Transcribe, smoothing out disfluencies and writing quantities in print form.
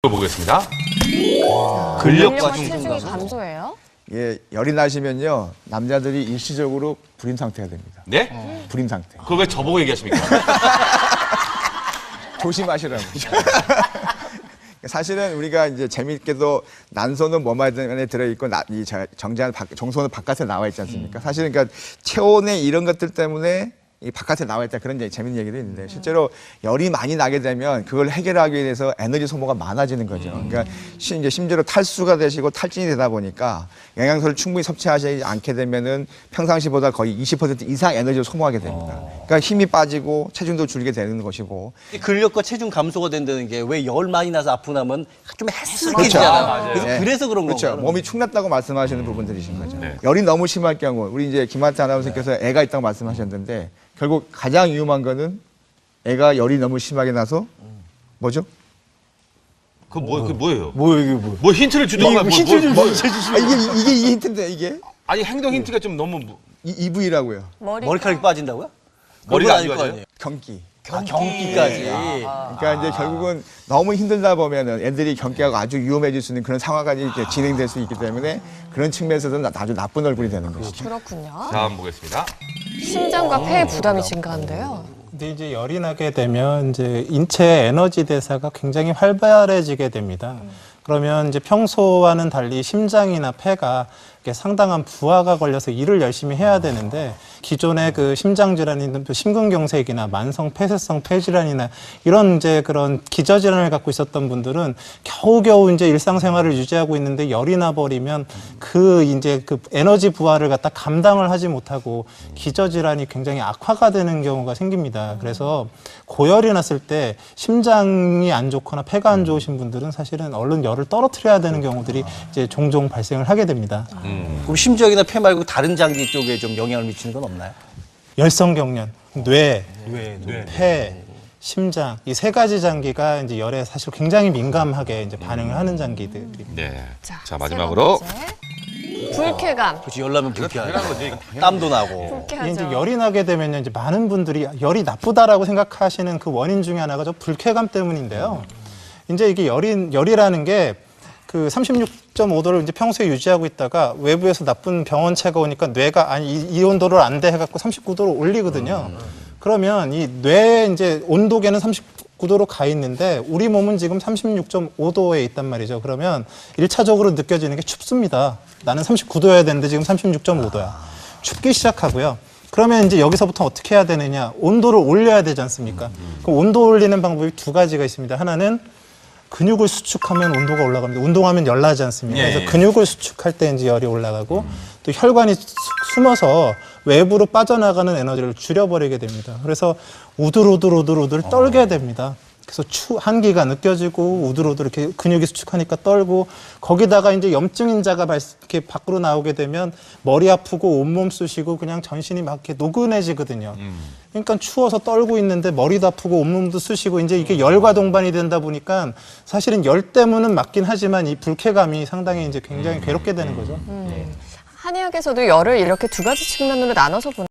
보겠습니다. 근력과 체중이 감소해요? 예, 열이 나시면요 남자들이 일시적으로 불임 상태가 됩니다. 네? 불임 상태. 그걸 왜 저보고 얘기하십니까? 조심하시라고. 사실은 우리가 이제 재미있게도 난소는 몸 안에 들어있고 정소는 바깥에 나와 있지 않습니까? 사실은 그러니까 체온의 이런 것들 때문에 이 바깥에 나와 있다 그런 재밌는 얘기도 있는데 실제로 열이 많이 나게 되면 그걸 해결하기 위해서 에너지 소모가 많아지는 거죠. 그러니까 이제 심지어로 탈수가 되시고 탈진이 되다 보니까 영양소를 충분히 섭취하지 않게 되면은 평상시보다 거의 20% 이상 에너지를 소모하게 됩니다. 그러니까 힘이 빠지고 체중도 줄게 되는 것이고. 근력과 체중 감소가 된다는 게 왜 열 많이 나서 아프고 나면 좀 그렇죠. 헬스케지잖아요. 네. 그래서 그런 그렇죠. 거죠. 몸이 축났다고 말씀하시는 부분들이신 거죠. 네. 열이 너무 심할 경우 우리 이제 김한태 아나운서께서 애가 있다고 말씀하셨는데 결국 가장 위험한 거는 애가 열이 너무 심하게 나서 뭐죠? 그게 뭐예요? 뭐야 이게 뭐야? 뭐 힌트를 주던가 힌트 좀 뭐, 주시면. 이게 힌트인데 이게 아니 행동 힌트가 좀 너무 EV라고요. 머리카락이 빠진다고요? 머리가 안 아닐 거 좋아져요? 아니에요. 경기. 경기까지. 그러니까 이제 결국은 너무 힘들다 보면은 애들이 경기하고 아주 위험해질 수 있는 그런 상황까지 이제 진행될 수 있기 때문에 그런 측면에서는 아주 나쁜 얼굴이 되는 것이죠. 그렇군요. 다음 보겠습니다. 심장과 폐의 부담이 증가한대요. 근데 이제 열이 나게 되면 이제 인체 에너지 대사가 굉장히 활발해지게 됩니다. 그러면 이제 평소와는 달리 심장이나 폐가 이렇게 상당한 부하가 걸려서 일을 열심히 해야 되는데 기존의 그 심장 질환이나 심근경색이나 만성 폐쇄성 폐질환이나 이런 이제 그런 기저질환을 갖고 있었던 분들은 겨우겨우 이제 일상생활을 유지하고 있는데 열이 나버리면 그 이제 그 에너지 부하를 갖다 감당을 하지 못하고 기저질환이 굉장히 악화가 되는 경우가 생깁니다. 그래서 고열이 났을 때 심장이 안 좋거나 폐가 안 좋으신 분들은 사실은 얼른 열을 떨어뜨려야 되는 경우들이 이제 종종 발생을 하게 됩니다. 그럼 심장이나 폐 말고 다른 장기 쪽에 좀 영향을 미치는 건 없나요? 열성경련, 뇌, 폐, 심장 이 세 가지 장기가 이제 열에 사실 굉장히 민감하게 이제 반응을 하는 장기들입니다. 네. 자 세 마지막으로 번째. 불쾌감. 그렇지 열나면 불쾌하고 땀도 나고. 이게 이제 불쾌하죠. 열이 나게 되면 이제 많은 분들이 열이 나쁘다라고 생각하시는 그 원인 중에 하나가 저 불쾌감 때문인데요. 이제 이게 열이라는 게 그 36.5도를 이제 평소에 유지하고 있다가 외부에서 나쁜 병원체가 오니까 뇌가 아니 이 온도를 안 돼 해갖고 39도로 올리거든요. 그러면 이 뇌의 이제 온도계는 39도로 가 있는데 우리 몸은 지금 36.5도에 있단 말이죠. 그러면 1차적으로 느껴지는 게 춥습니다. 나는 39도여야 되는데 지금 36.5도야. 춥기 시작하고요. 그러면 이제 여기서부터 어떻게 해야 되느냐? 온도를 올려야 되지 않습니까? 그럼 온도 올리는 방법이 두 가지가 있습니다. 하나는 근육을 수축하면 온도가 올라갑니다. 운동하면 열 나지 않습니까? 그래서 근육을 수축할 때 이제 열이 올라가고 또 혈관이 숨어서 외부로 빠져나가는 에너지를 줄여버리게 됩니다. 그래서 우들우들 떨게 됩니다. 그래서 한기가 느껴지고 우들우들 이렇게 근육이 수축하니까 떨고 거기다가 이제 염증 인자가 이렇게 밖으로 나오게 되면 머리 아프고 온몸 쑤시고 그냥 전신이 막 이렇게 노근해지거든요. 그러니까 추워서 떨고 있는데 머리도 아프고 온몸도 쑤시고 이제 이게 열과 동반이 된다 보니까 사실은 열 때문은 맞긴 하지만 이 불쾌감이 상당히 이제 굉장히 괴롭게 되는 거죠. 한의학에서도 열을 이렇게 두 가지 측면으로 나눠서 보는